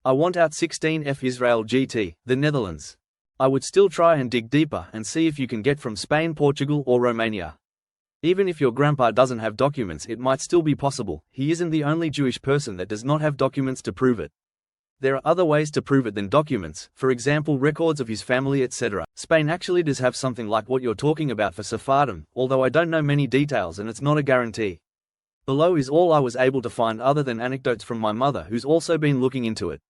I want out 16F Israel GT, the Netherlands. I would still try and dig deeper and see if you can get from Spain, Portugal or Romania. Even if your grandpa doesn't have documents, it might still be possible. He isn't the only Jewish person that does not have documents to prove it. There are other ways to prove it than documents, for example records of his family etc. Spain actually does have something like what you're talking about for Sephardim, although I don't know many details and it's not a guarantee. Below is all I was able to find other than anecdotes from my mother who's also been looking into it.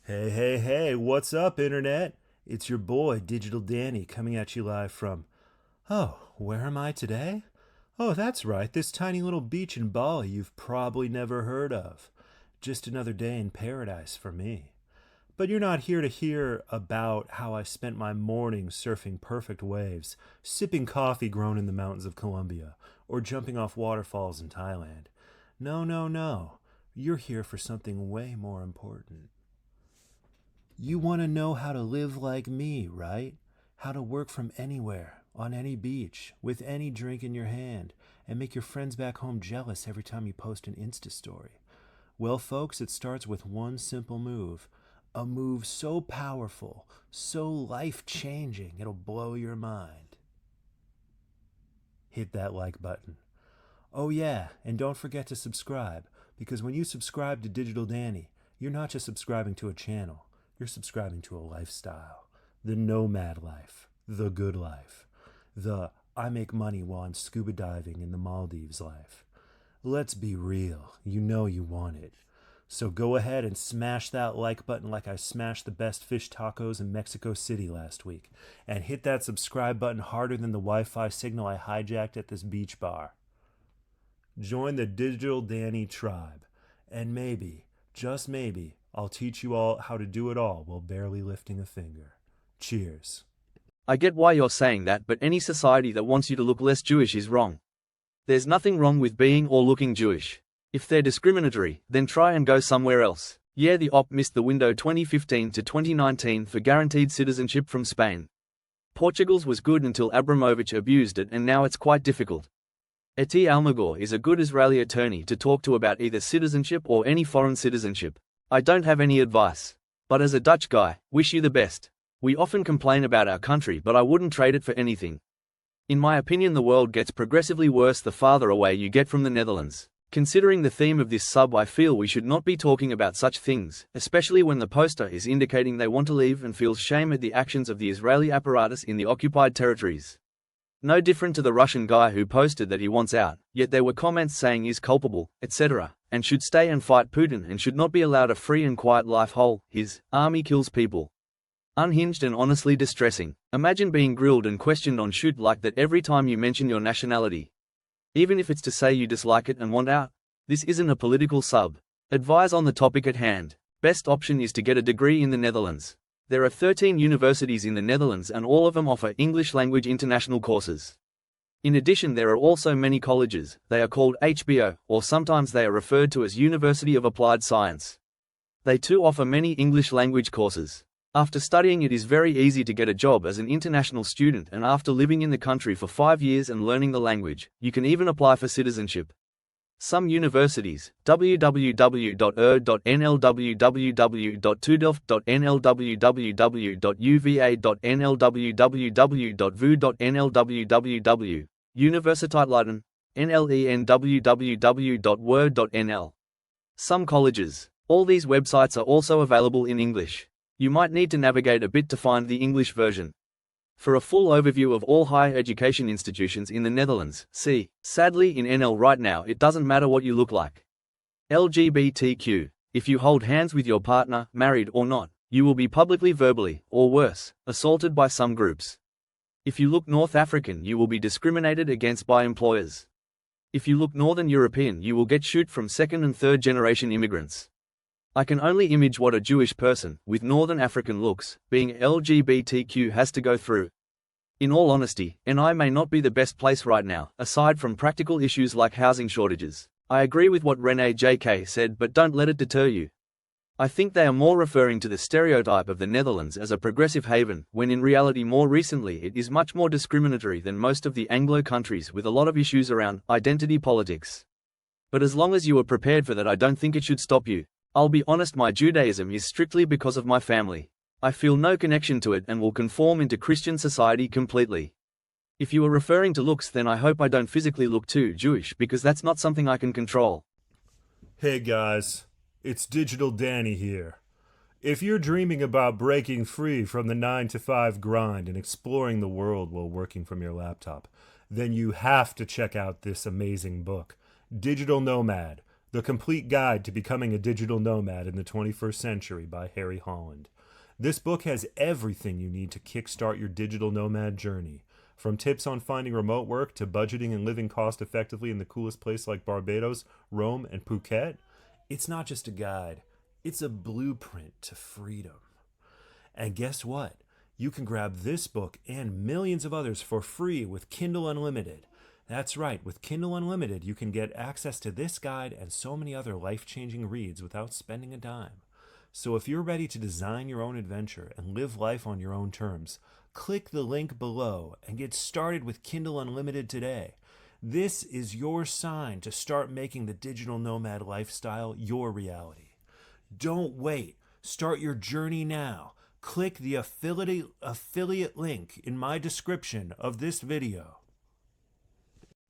Hey, what's up, Internet? It's your boy, Digital Danny, coming at you live from... Oh, where am I today? Oh, that's right, this tiny little beach in Bali you've probably never heard of. Just another day in paradise for me. But you're not here to hear about how I spent my morning surfing perfect waves, sipping coffee grown in the mountains of Colombia, or jumping off waterfalls in Thailand. No. You're here for something way more important. You want to know how to live like me, right? How to work from anywhere, on any beach, with any drink in your hand, and make your friends back home jealous every time you post an Insta story. Well, folks, it starts with one simple move. A move so powerful, so life-changing, it'll blow your mind. Hit that like button. Oh yeah, and don't forget to subscribe, because when you subscribe to Digital Danny, you're not just subscribing to a channel. You're subscribing to a lifestyle. The nomad life. The good life. The I make money while I'm scuba diving in the Maldives life. Let's be real. You know you want it. So go ahead and smash that like button like I smashed the best fish tacos in Mexico City last week. And hit that subscribe button harder than the Wi-Fi signal I hijacked at this beach bar. Join the Digital Danny tribe. And maybe, just maybe, I'll teach you all how to do it all while barely lifting a finger. Cheers. I get why you're saying that, but any society that wants you to look less Jewish is wrong. There's nothing wrong with being or looking Jewish. If they're discriminatory, then try and go somewhere else. Yeah, the op missed the window 2015 to 2019 for guaranteed citizenship from Spain. Portugal's was good until Abramovich abused it and now it's quite difficult. Eti Almagor is a good Israeli attorney to talk to about either citizenship or any foreign citizenship. I don't have any advice. But as a Dutch guy, wish you the best. We often complain about our country, but I wouldn't trade it for anything. In my opinion, the world gets progressively worse the farther away you get from the Netherlands. Considering the theme of this sub, I feel we should not be talking about such things, especially when the poster is indicating they want to leave and feels shame at the actions of the Israeli apparatus in the occupied territories. No different to the Russian guy who posted that he wants out, yet there were comments saying he's culpable, etc., and should stay and fight Putin and should not be allowed a free and quiet life. His army kills people. Unhinged and honestly distressing. Imagine being grilled and questioned on shoot like that every time you mention your nationality. Even if it's to say you dislike it and want out. This isn't a political sub. Advise on the topic at hand. Best option is to get a degree in the Netherlands. There are 13 universities in the Netherlands and all of them offer English language international courses. In addition, there are also many colleges. They are called HBO, or sometimes they are referred to as University of Applied Science. They too offer many English language courses. After studying it is very easy to get a job as an international student, and after living in the country for 5 years and learning the language, you can even apply for citizenship. Some universities, www.ur.nl, www.tudelft.nl, www.uva.nl, www.vu.nl, www. Universiteit Leiden, www.word.nl. Some colleges. All these websites are also available in English. You might need to navigate a bit to find the English version. For a full overview of all higher education institutions in the Netherlands, see. Sadly, in NL right now it doesn't matter what you look like. LGBTQ. If you hold hands with your partner, married or not, you will be publicly verbally, or worse, assaulted by some groups. If you look North African, you will be discriminated against by employers. If you look Northern European, you will get shoot from second and third generation immigrants. I can only image what a Jewish person, with Northern African looks, being LGBTQ has to go through. In all honesty, NI may not be the best place right now, aside from practical issues like housing shortages. I agree with what Renee J.K. said, but don't let it deter you. I think they are more referring to the stereotype of the Netherlands as a progressive haven, when in reality more recently it is much more discriminatory than most of the Anglo countries, with a lot of issues around identity politics. But as long as you are prepared for that, I don't think it should stop you. I'll be honest, my Judaism is strictly because of my family. I feel no connection to it and will conform into Christian society completely. If you are referring to looks, then I hope I don't physically look too Jewish, because that's not something I can control. Hey guys, it's Digital Danny here. If you're dreaming about breaking free from the 9-to-5 grind and exploring the world while working from your laptop, then you have to check out this amazing book, Digital Nomad, The Complete Guide to Becoming a Digital Nomad in the 21st Century by Harry Holland. This book has everything you need to kickstart your digital nomad journey, from tips on finding remote work to budgeting and living cost effectively in the coolest place like Barbados, Rome, and Phuket. It's not just a guide, it's a blueprint to freedom. And guess what? You can grab this book and millions of others for free with Kindle Unlimited. That's right, with Kindle Unlimited, you can get access to this guide and so many other life-changing reads without spending a dime. So if you're ready to design your own adventure and live life on your own terms, click the link below and get started with Kindle Unlimited today. This is your sign to start making the digital nomad lifestyle your reality. Don't wait. Start your journey now. Click the affiliate link in my description of this video.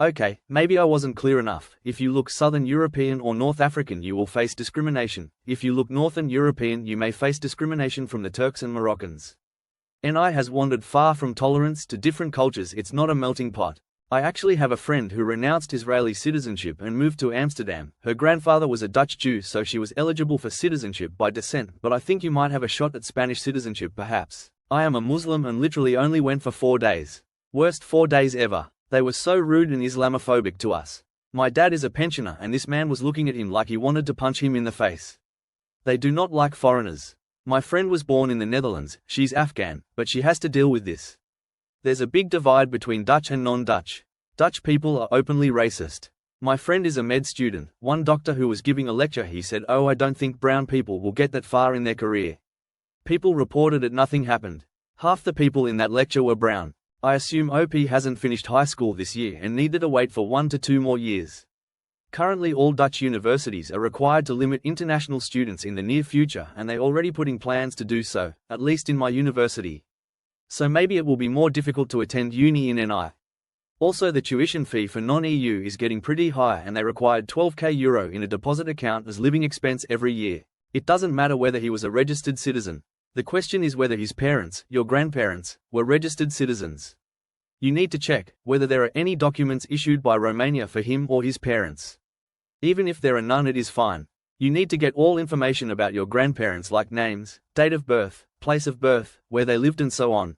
Okay, maybe I wasn't clear enough. If you look Southern European or North African, you will face discrimination. If you look Northern European, you may face discrimination from the Turks and Moroccans. NI has wandered far from tolerance to different cultures. It's not a melting pot. I actually have a friend who renounced Israeli citizenship and moved to Amsterdam. Her grandfather was a Dutch Jew, so she was eligible for citizenship by descent, but I think you might have a shot at Spanish citizenship perhaps. I am a Muslim and literally only went for 4 days. Worst 4 days ever. They were so rude and Islamophobic to us. My dad is a pensioner and this man was looking at him like he wanted to punch him in the face. They do not like foreigners. My friend was born in the Netherlands, she's Afghan, but she has to deal with this. There's a big divide between Dutch and non-Dutch. Dutch people are openly racist. My friend is a med student. One doctor who was giving a lecture, he said, "Oh, I don't think brown people will get that far in their career." People reported it, nothing happened. Half the people in that lecture were brown. I assume OP hasn't finished high school this year and needed to wait for 1 to 2 more years. Currently all Dutch universities are required to limit international students in the near future, and they're already putting plans to do so, at least in my university. So maybe it will be more difficult to attend uni in NI. Also, the tuition fee for non-EU is getting pretty high and they required €12,000 in a deposit account as living expense every year. It doesn't matter whether he was a registered citizen. The question is whether his parents, your grandparents, were registered citizens. You need to check whether there are any documents issued by Romania for him or his parents. Even if there are none, it is fine. You need to get all information about your grandparents, like names, date of birth, place of birth, where they lived and so on.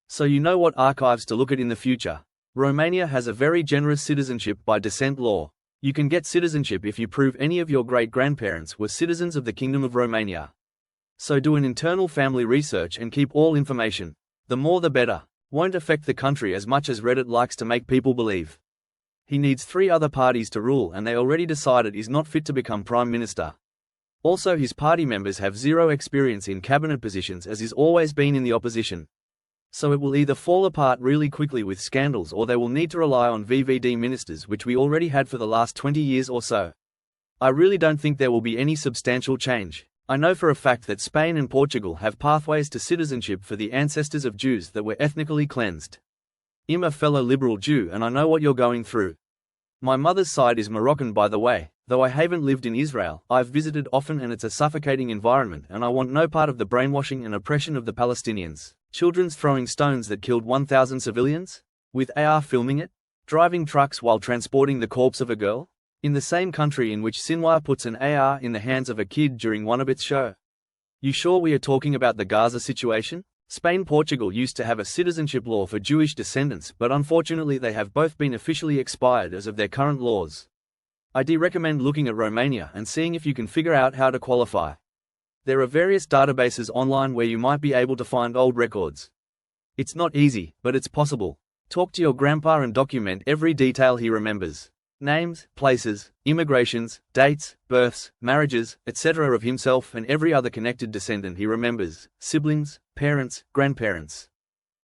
So you know what archives to look at in the future. Romania has a very generous citizenship by descent law. You can get citizenship if you prove any of your great-grandparents were citizens of the Kingdom of Romania. So do an internal family research and keep all information. The more the better. Won't affect the country as much as Reddit likes to make people believe. He needs 3 other parties to rule and they already decided he's not fit to become Prime Minister. Also, his party members have zero experience in cabinet positions as he's always been in the opposition. So it will either fall apart really quickly with scandals or they will need to rely on VVD ministers, which we already had for the last 20 years or so. I really don't think there will be any substantial change. I know for a fact that Spain and Portugal have pathways to citizenship for the ancestors of Jews that were ethnically cleansed. I'm a fellow liberal Jew and I know what you're going through. My mother's side is Moroccan, by the way. Though I haven't lived in Israel, I've visited often and it's a suffocating environment and I want no part of the brainwashing and oppression of the Palestinians. Children's throwing stones that killed 1,000 civilians? With AR filming it? Driving trucks while transporting the corpse of a girl? In the same country in which Sinwar puts an AR in the hands of a kid during one of its show. You sure we are talking about the Gaza situation? Spain and Portugal used to have a citizenship law for Jewish descendants, but unfortunately they have both been officially expired as of their current laws. I'd recommend looking at Romania and seeing if you can figure out how to qualify. There are various databases online where you might be able to find old records. It's not easy, but it's possible. Talk to your grandpa and document every detail he remembers. Names, places, immigrations, dates, births, marriages, etc. of himself and every other connected descendant he remembers, siblings, parents, grandparents.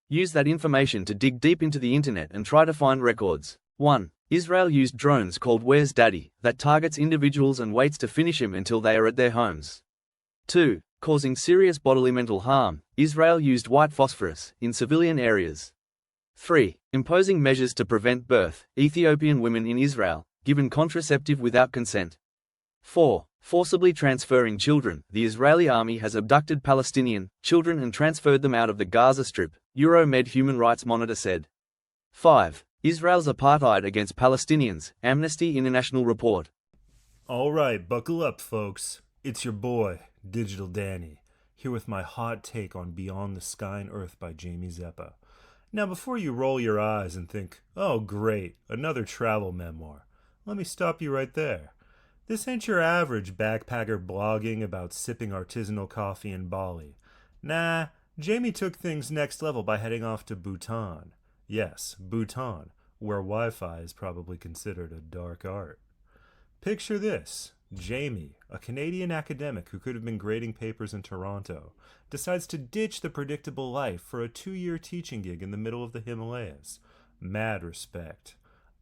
Use that information to dig deep into the internet and try to find records. 1. Israel used drones called Where's Daddy that targets individuals and waits to finish him until they are at their homes. 2. Causing serious bodily mental harm, Israel used white phosphorus in civilian areas. 3. Imposing measures to prevent birth, Ethiopian women in Israel, given contraceptive without consent. 4. Forcibly transferring children, the Israeli army has abducted Palestinian children and transferred them out of the Gaza Strip, Euromed Human Rights Monitor said. 5. Israel's apartheid against Palestinians, Amnesty International report. All right, buckle up, folks. It's your boy, Digital Danny, here with my hot take on Beyond the Sky and Earth by Jamie Zeppa. Now, before you roll your eyes and think, oh great, another travel memoir, let me stop you right there. This ain't your average backpacker blogging about sipping artisanal coffee in Bali. Nah, Jamie took things next level by heading off to Bhutan. Yes, Bhutan, where Wi-Fi is probably considered a dark art. Picture this. Jamie, a Canadian academic who could have been grading papers in Toronto, decides to ditch the predictable life for a 2-year teaching gig in the middle of the Himalayas. Mad respect.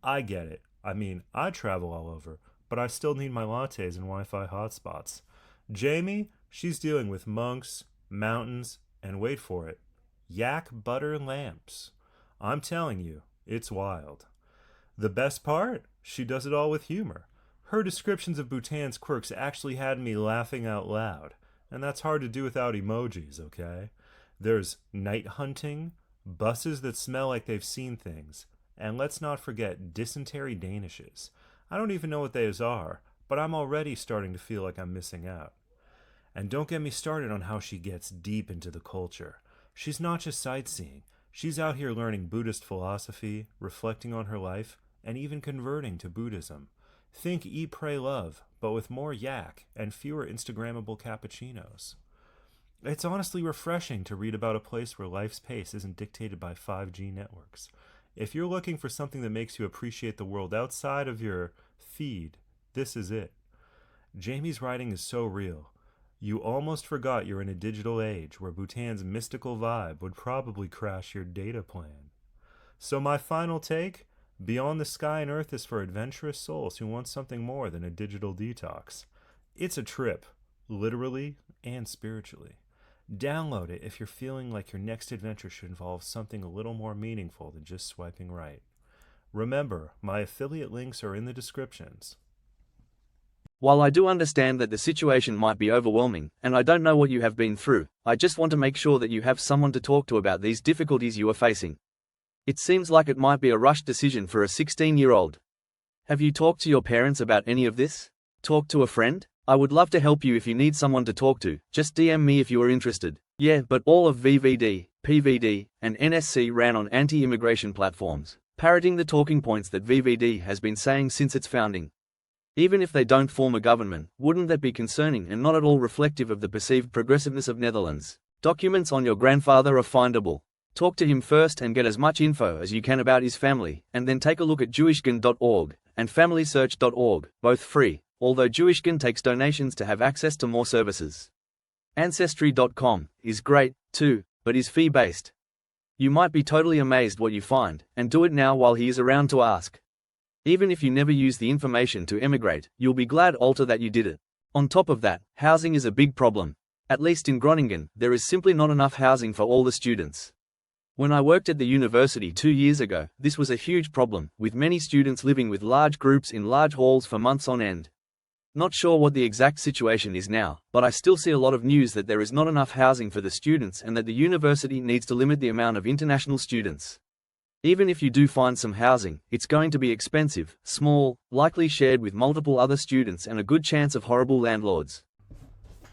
I get it. I mean, I travel all over, but I still need my lattes and Wi-Fi hotspots. Jamie, she's dealing with monks, mountains, and wait for it, yak butter lamps. I'm telling you, it's wild. The best part? She does it all with humor. Her descriptions of Bhutan's quirks actually had me laughing out loud, and that's hard to do without emojis, okay? There's night hunting, buses that smell like they've seen things, and let's not forget dysentery danishes. I don't even know what those are, but I'm already starting to feel like I'm missing out. And don't get me started on how she gets deep into the culture. She's not just sightseeing. She's out here learning Buddhist philosophy, reflecting on her life, and even converting to Buddhism. Think Eat, Pray, Love, but with more yak and fewer Instagrammable cappuccinos. It's honestly refreshing to read about a place where life's pace isn't dictated by 5G networks. If you're looking for something that makes you appreciate the world outside of your feed, this is it. Jamie's writing is so real. You almost forgot you're in a digital age where Bhutan's mystical vibe would probably crash your data plan. So my final take? Beyond the Sky and Earth is for adventurous souls who want something more than a digital detox. It's a trip, literally and spiritually. Download it if you're feeling like your next adventure should involve something a little more meaningful than just swiping right. Remember, my affiliate links are in the descriptions. While I do understand that the situation might be overwhelming, and I don't know what you have been through, I just want to make sure that you have someone to talk to about these difficulties you are facing. It seems like it might be a rushed decision for a 16-year-old. Have you talked to your parents about any of this? Talk to a friend? I would love to help you if you need someone to talk to, just DM me if you are interested. Yeah, but all of VVD, PVD, and NSC ran on anti-immigration platforms, parroting the talking points that VVD has been saying since its founding. Even if they don't form a government, wouldn't that be concerning and not at all reflective of the perceived progressiveness of Netherlands? Documents on your grandfather are findable. Talk to him first and get as much info as you can about his family, and then take a look at jewishgan.org and familysearch.org, both free, although Jewishgan takes donations to have access to more services. Ancestry.com is great, too, but is fee-based. You might be totally amazed what you find, and do it now while he is around to ask. Even if you never use the information to emigrate, you'll be glad alter that you did it. On top of that, housing is a big problem. At least in Groningen, there is simply not enough housing for all the students. When I worked at the university 2 years ago, this was a huge problem, with many students living with large groups in large halls for months on end. Not sure what the exact situation is now, but I still see a lot of news that there is not enough housing for the students and that the university needs to limit the amount of international students. Even if you do find some housing, it's going to be expensive, small, likely shared with multiple other students and a good chance of horrible landlords.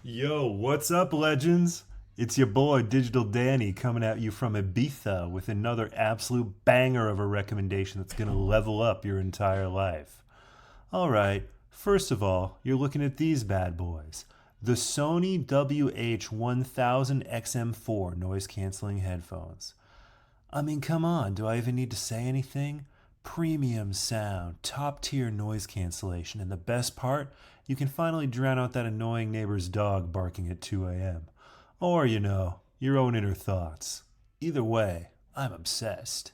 Yo, what's up, legends? It's your boy, Digital Danny, coming at you from Ibiza with another absolute banger of a recommendation that's going to level up your entire life. All right, first of all, you're looking at these bad boys. The Sony WH-1000XM4 noise-canceling headphones. I mean, come on, do I even need to say anything? Premium sound, top-tier noise cancellation, and the best part, you can finally drown out that annoying neighbor's dog barking at 2 a.m. Or, your own inner thoughts. Either way, I'm obsessed.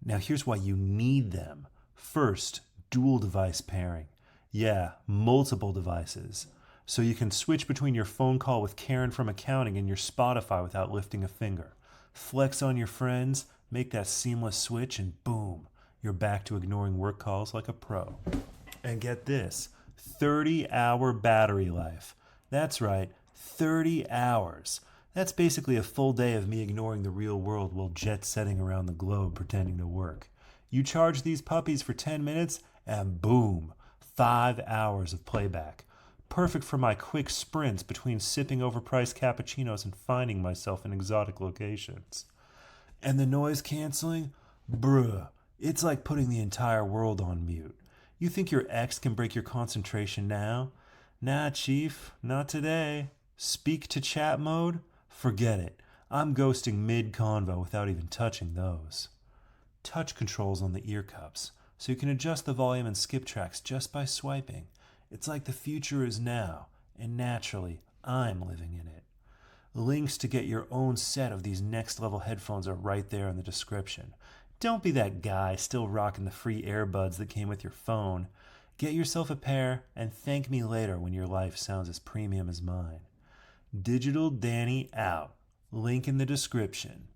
Now here's why you need them. First, dual device pairing. Yeah, multiple devices. So you can switch between your phone call with Karen from accounting and your Spotify without lifting a finger. Flex on your friends, make that seamless switch, and boom, you're back to ignoring work calls like a pro. And get this, 30-hour battery life. That's right, 30 hours. That's basically a full day of me ignoring the real world while jet-setting around the globe pretending to work. You charge these puppies for 10 minutes, and boom, 5 hours of playback. Perfect for my quick sprints between sipping overpriced cappuccinos and finding myself in exotic locations. And the noise canceling? Bruh, it's like putting the entire world on mute. You think your ex can break your concentration now? Nah, chief, not today. Speak to chat mode? Forget it. I'm ghosting mid-convo without even touching those. Touch controls on the ear cups, so you can adjust the volume and skip tracks just by swiping. It's like the future is now, and naturally, I'm living in it. Links to get your own set of these next-level headphones are right there in the description. Don't be that guy still rocking the free EarPods that came with your phone. Get yourself a pair and thank me later when your life sounds as premium as mine. Digital Danny out. Link in the description.